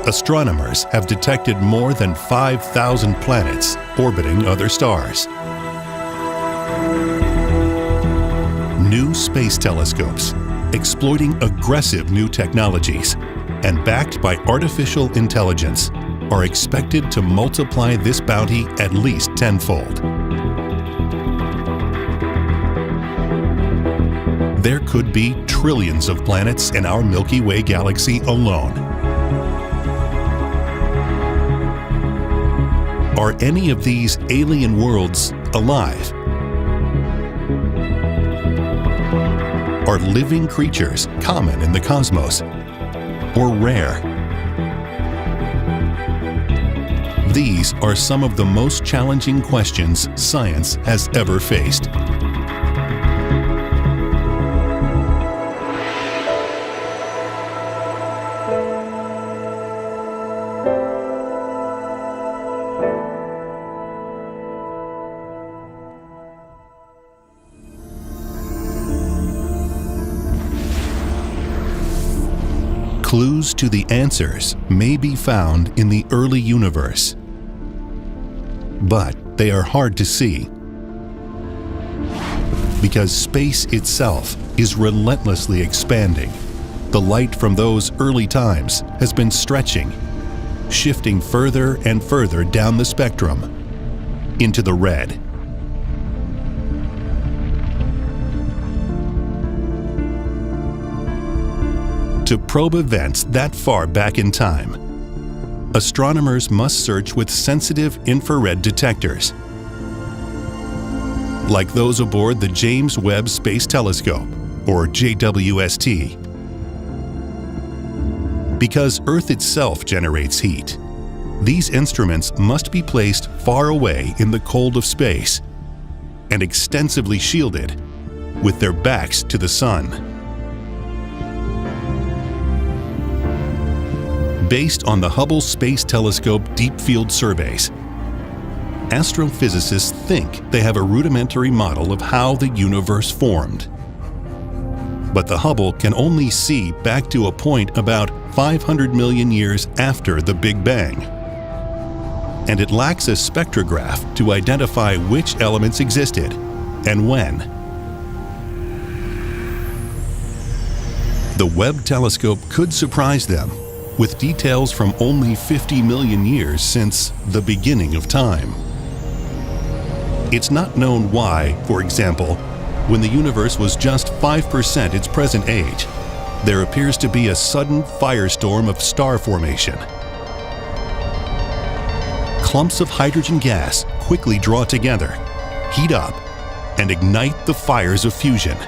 astronomers have detected more than 5,000 planets orbiting other stars. New space telescopes, exploiting aggressive new technologies, and backed by artificial intelligence, are expected to multiply this bounty at least tenfold. There could be trillions of planets in our Milky Way galaxy alone. Are any of these alien worlds alive? Are living creatures common in the cosmos, or rare? These are some of the most challenging questions science has ever faced. Clues to the answers may be found in the early universe, but they are hard to see because space itself is relentlessly expanding. The light from those early times has been stretching, shifting further and further down the spectrum into the red. To probe events that far back in time, astronomers must search with sensitive infrared detectors, like those aboard the James Webb Space Telescope, or JWST. Because Earth itself generates heat, these instruments must be placed far away in the cold of space and extensively shielded with their backs to the sun. Based on the Hubble Space Telescope Deep Field surveys, astrophysicists think they have a rudimentary model of how the universe formed. But the Hubble can only see back to a point about 500 million years after the Big Bang. And it lacks a spectrograph to identify which elements existed and when. The Webb telescope could surprise them with details from only 50 million years since the beginning of time. It's not known why, for example, when the universe was just 5% its present age, there appears to be a sudden firestorm of star formation. Clumps of hydrogen gas quickly draw together, heat up, and ignite the fires of fusion.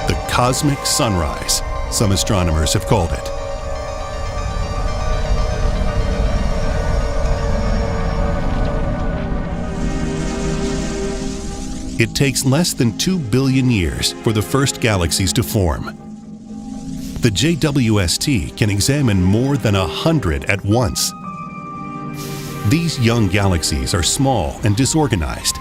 The cosmic sunrise, some astronomers have called it. It takes less than 2 billion years for the first galaxies to form. The JWST can examine more than 100 at once. These young galaxies are small and disorganized,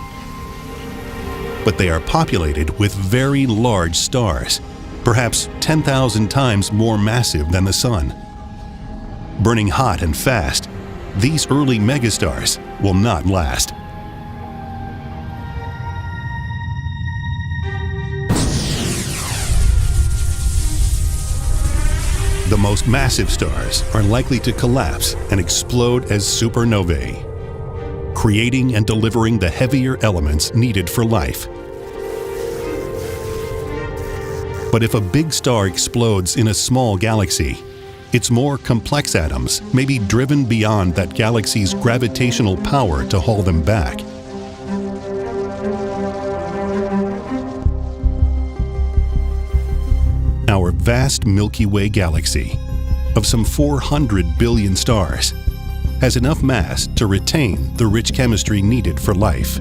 but they are populated with very large stars, perhaps 10,000 times more massive than the Sun. Burning hot and fast, these early megastars will not last. The most massive stars are likely to collapse and explode as supernovae, creating and delivering the heavier elements needed for life. But if a big star explodes in a small galaxy, its more complex atoms may be driven beyond that galaxy's gravitational power to haul them back. Our vast Milky Way galaxy, of some 400 billion stars, has enough mass to retain the rich chemistry needed for life.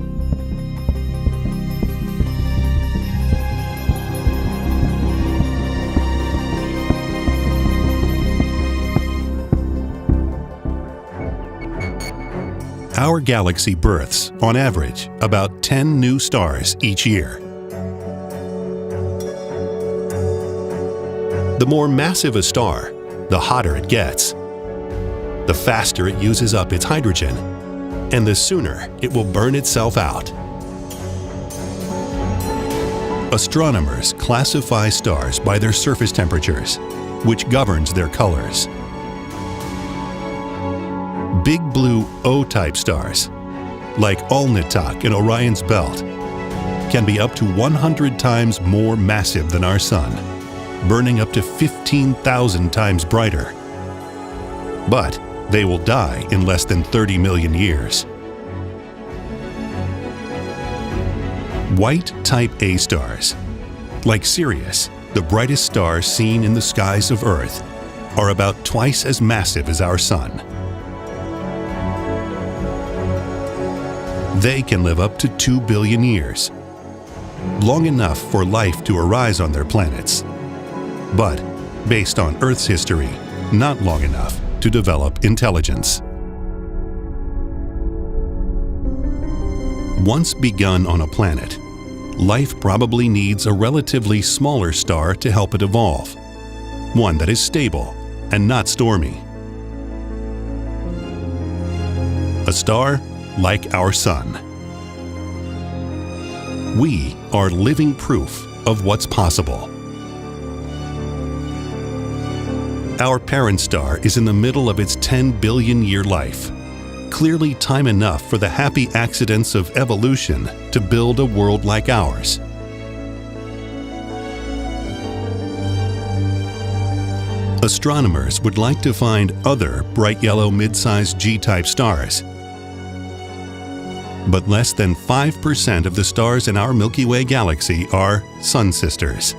Our galaxy births, on average, about 10 new stars each year. The more massive a star, the hotter it gets. The faster it uses up its hydrogen, and the sooner it will burn itself out. Astronomers classify stars by their surface temperatures, which governs their colors. Big blue O-type stars, like Alnitak in Orion's belt, can be up to 100 times more massive than our Sun, burning up to 15,000 times brighter. But they will die in less than 30 million years. White type A stars, like Sirius, the brightest star seen in the skies of Earth, are about twice as massive as our Sun. They can live up to 2 billion years, long enough for life to arise on their planets, but, based on Earth's history, not long enough to develop intelligence. Once begun on a planet, life probably needs a relatively smaller star to help it evolve, one that is stable and not stormy. A star like our Sun. We are living proof of what's possible. Our parent star is in the middle of its 10 billion year life. Clearly time enough for the happy accidents of evolution to build a world like ours. Astronomers would like to find other bright yellow mid-sized G-type stars. But less than 5% of the stars in our Milky Way galaxy are Sun sisters.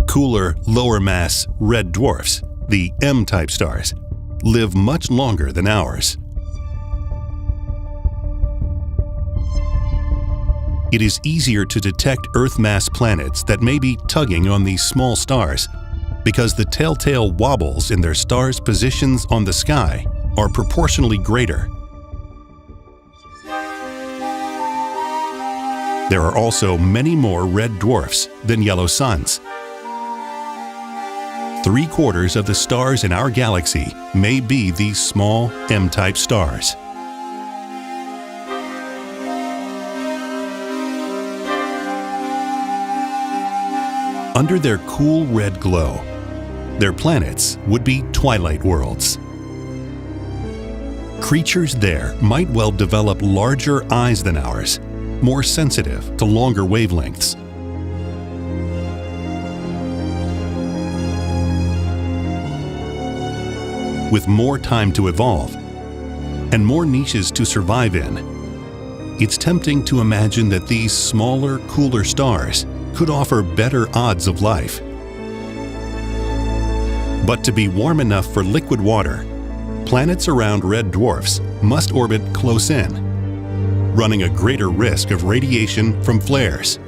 Cooler, lower-mass red dwarfs, the M-type stars, live much longer than ours. It is easier to detect Earth-mass planets that may be tugging on these small stars because the telltale wobbles in their stars' positions on the sky are proportionally greater. There are also many more red dwarfs than yellow suns. 3/4 of the stars in our galaxy may be these small M-type stars. Under their cool red glow, their planets would be twilight worlds. Creatures there might well develop larger eyes than ours, more sensitive to longer wavelengths. With more time to evolve and more niches to survive in, it's tempting to imagine that these smaller, cooler stars could offer better odds of life. But to be warm enough for liquid water, planets around red dwarfs must orbit close in, running a greater risk of radiation from flares.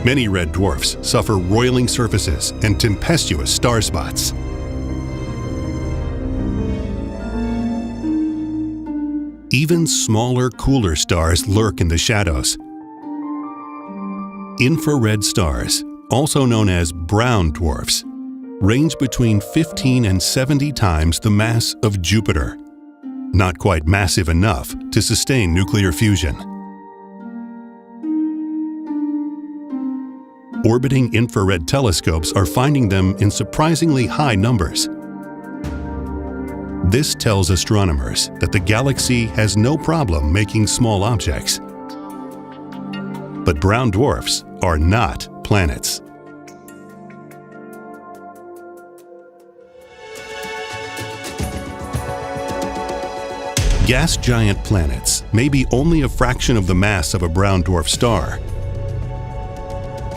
Many red dwarfs suffer roiling surfaces and tempestuous star spots. Even smaller, cooler stars lurk in the shadows. Infrared stars, also known as brown dwarfs, range between 15 and 70 times the mass of Jupiter, not quite massive enough to sustain nuclear fusion. Orbiting infrared telescopes are finding them in surprisingly high numbers. This tells astronomers that the galaxy has no problem making small objects. But brown dwarfs are not planets. Gas giant planets may be only a fraction of the mass of a brown dwarf star,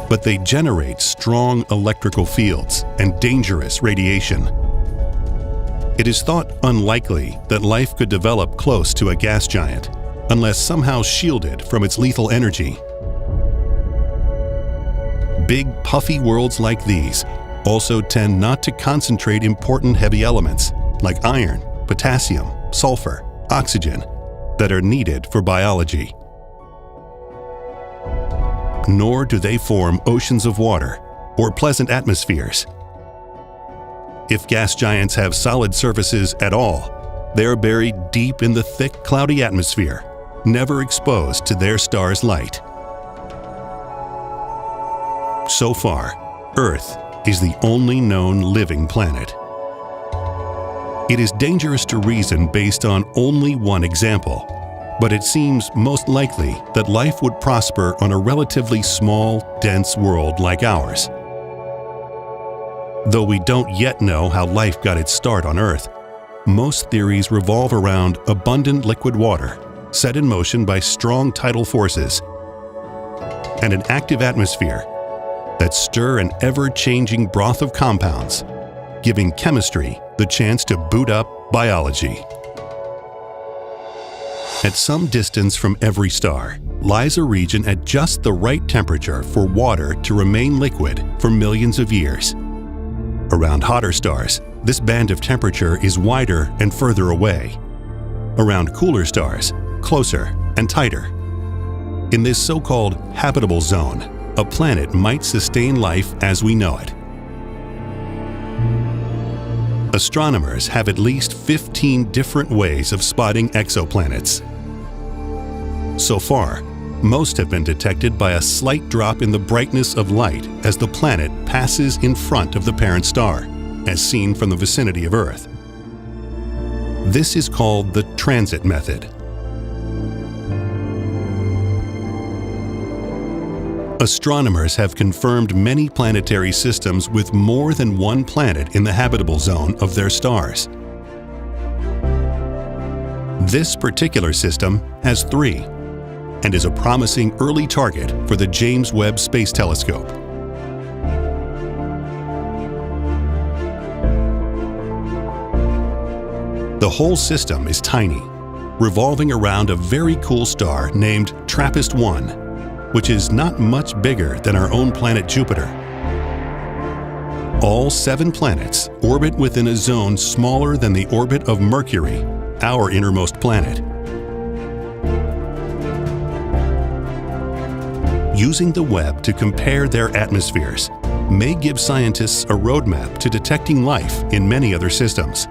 but they generate strong electrical fields and dangerous radiation. It is thought unlikely that life could develop close to a gas giant unless somehow shielded from its lethal energy. Big, puffy worlds like these also tend not to concentrate important heavy elements like iron, potassium, sulfur, oxygen that are needed for biology. nor do they form oceans of water or pleasant atmospheres. If gas giants have solid surfaces at all, they are buried deep in the thick, cloudy atmosphere, never exposed to their star's light. So far, Earth is the only known living planet. It is dangerous to reason based on only one example, but it seems most likely that life would prosper on a relatively small, dense world like ours. Though we don't yet know how life got its start on Earth, most theories revolve around abundant liquid water set in motion by strong tidal forces and an active atmosphere that stir an ever-changing broth of compounds, giving chemistry the chance to boot up biology. At some distance from every star lies a region at just the right temperature for water to remain liquid for millions of years. Around hotter stars, this band of temperature is wider and further away. Around cooler stars, closer and tighter. In this so-called habitable zone, a planet might sustain life as we know it. Astronomers have at least 15 different ways of spotting exoplanets. So far, most have been detected by a slight drop in the brightness of light as the planet passes in front of the parent star, as seen from the vicinity of Earth. This is called the transit method. Astronomers have confirmed many planetary systems with more than one planet in the habitable zone of their stars. This particular system has 3 and is a promising early target for the James Webb Space Telescope. The whole system is tiny, revolving around a very cool star named TRAPPIST-1, which is not much bigger than our own planet Jupiter. All 7 planets orbit within a zone smaller than the orbit of Mercury, our innermost planet. Using the Webb to compare their atmospheres may give scientists a roadmap to detecting life in many other systems.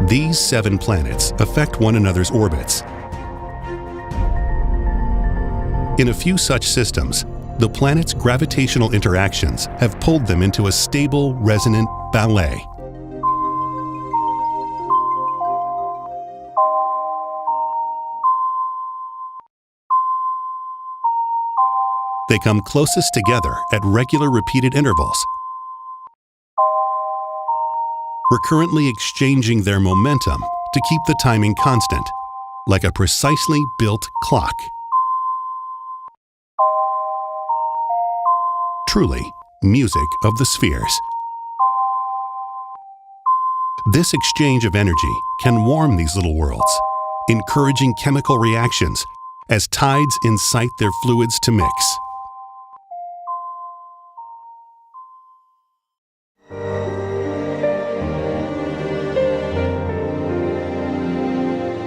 These 7 planets affect one another's orbits. In a few such systems, the planets' gravitational interactions have pulled them into a stable, resonant ballet. They come closest together at regular repeated intervals, recurrently exchanging their momentum to keep the timing constant, like a precisely built clock. Truly, music of the spheres. This exchange of energy can warm these little worlds, encouraging chemical reactions as tides incite their fluids to mix.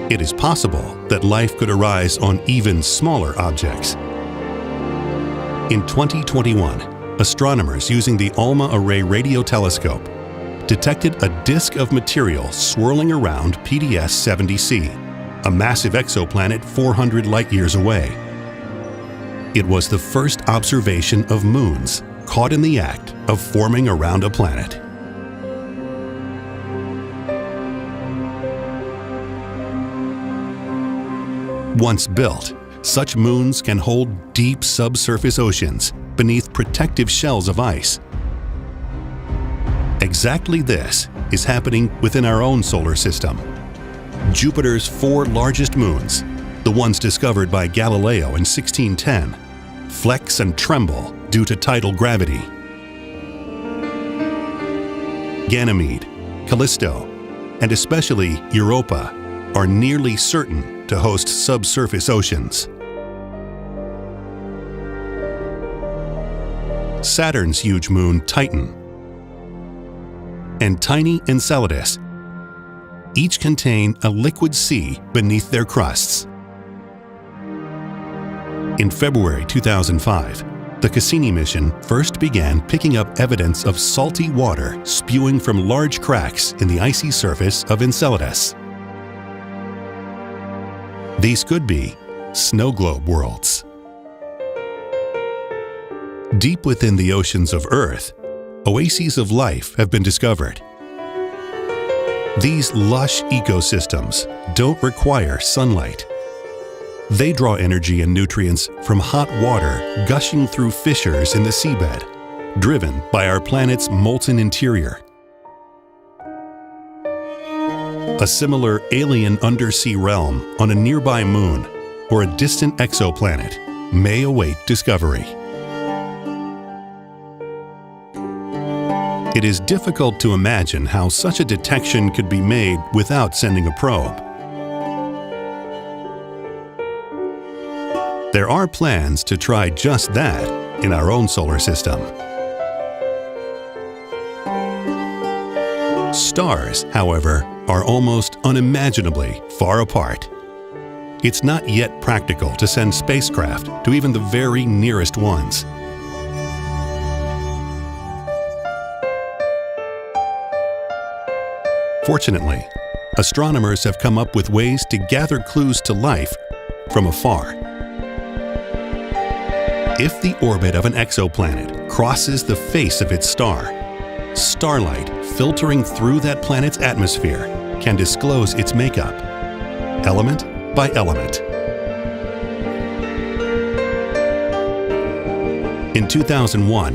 It is possible that life could arise on even smaller objects. In 2021, astronomers using the ALMA Array radio telescope detected a disk of material swirling around PDS 70c, a massive exoplanet 400 light-years away. It was the first observation of moons caught in the act of forming around a planet. Once built, such moons can hold deep subsurface oceans beneath protective shells of ice. Exactly this is happening within our own solar system. Jupiter's 4 largest moons, the ones discovered by Galileo in 1610, flex and tremble due to tidal gravity. Ganymede, Callisto, and especially Europa are nearly certain to host subsurface oceans. Saturn's huge moon, Titan, and tiny Enceladus each contain a liquid sea beneath their crusts. In February 2005, the Cassini mission first began picking up evidence of salty water spewing from large cracks in the icy surface of Enceladus. These could be snow globe worlds. Deep within the oceans of Earth, oases of life have been discovered. These lush ecosystems don't require sunlight. They draw energy and nutrients from hot water gushing through fissures in the seabed, driven by our planet's molten interior. A similar alien undersea realm on a nearby moon or a distant exoplanet may await discovery. It is difficult to imagine how such a detection could be made without sending a probe. There are plans to try just that in our own solar system. Stars, however, are almost unimaginably far apart. It's not yet practical to send spacecraft to even the very nearest ones. Fortunately, astronomers have come up with ways to gather clues to life from afar. If the orbit of an exoplanet crosses the face of its star, starlight filtering through that planet's atmosphere can disclose its makeup, element by element. In 2001,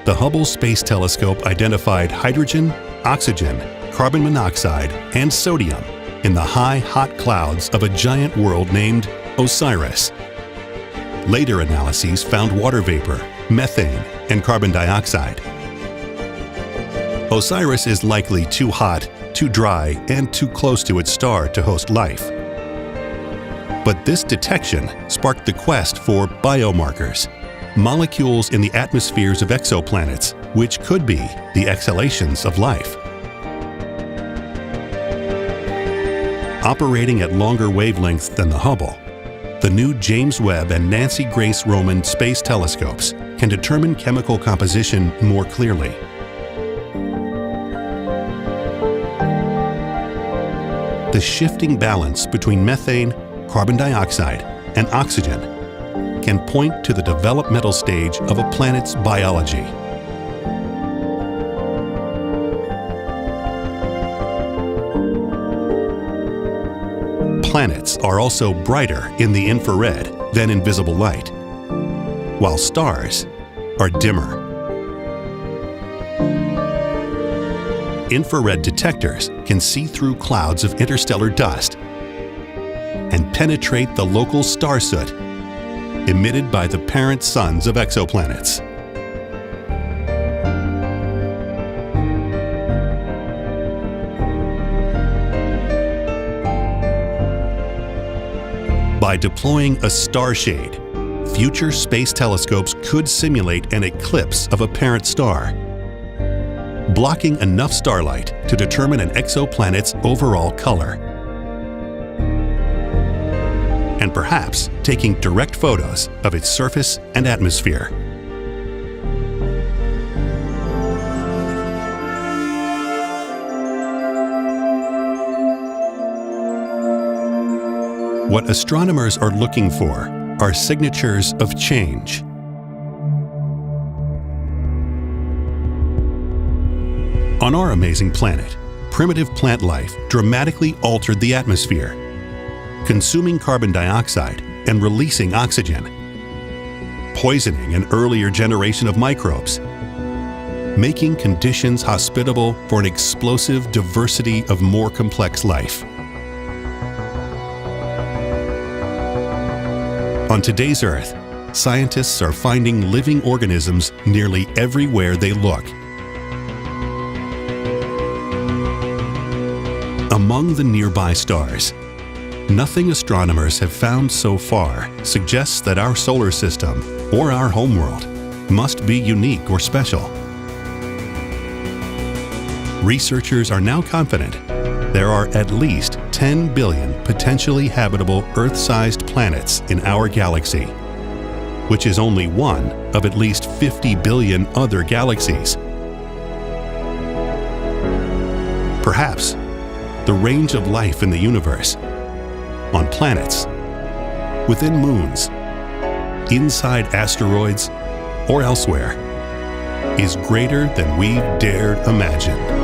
the Hubble Space Telescope identified hydrogen, oxygen, carbon monoxide, and sodium in the high, hot clouds of a giant world named Osiris. Later analyses found water vapor, methane, and carbon dioxide. Osiris is likely too hot, too dry, and too close to its star to host life. But this detection sparked the quest for biomarkers, molecules in the atmospheres of exoplanets, which could be the exhalations of life. Operating at longer wavelengths than the Hubble, the new James Webb and Nancy Grace Roman space telescopes can determine chemical composition more clearly. The shifting balance between methane, carbon dioxide, and oxygen can point to the developmental stage of a planet's biology. Planets are also brighter in the infrared than in visible light, while stars are dimmer. Infrared detectors can see through clouds of interstellar dust and penetrate the local star soot emitted by the parent suns of exoplanets. By deploying a star shade, future space telescopes could simulate an eclipse of a parent star, blocking enough starlight to determine an exoplanet's overall color, and perhaps taking direct photos of its surface and atmosphere. What astronomers are looking for are signatures of change. On our amazing planet, primitive plant life dramatically altered the atmosphere, consuming carbon dioxide and releasing oxygen, poisoning an earlier generation of microbes, making conditions hospitable for an explosive diversity of more complex life. On today's Earth, scientists are finding living organisms nearly everywhere they look. Among the nearby stars, nothing astronomers have found so far suggests that our solar system or our homeworld must be unique or special. Researchers are now confident there are at least 10 billion potentially habitable Earth-sized planets in our galaxy, which is only one of at least 50 billion other galaxies. Perhaps the range of life in the universe, on planets, within moons, inside asteroids, or elsewhere, is greater than we've dared imagine.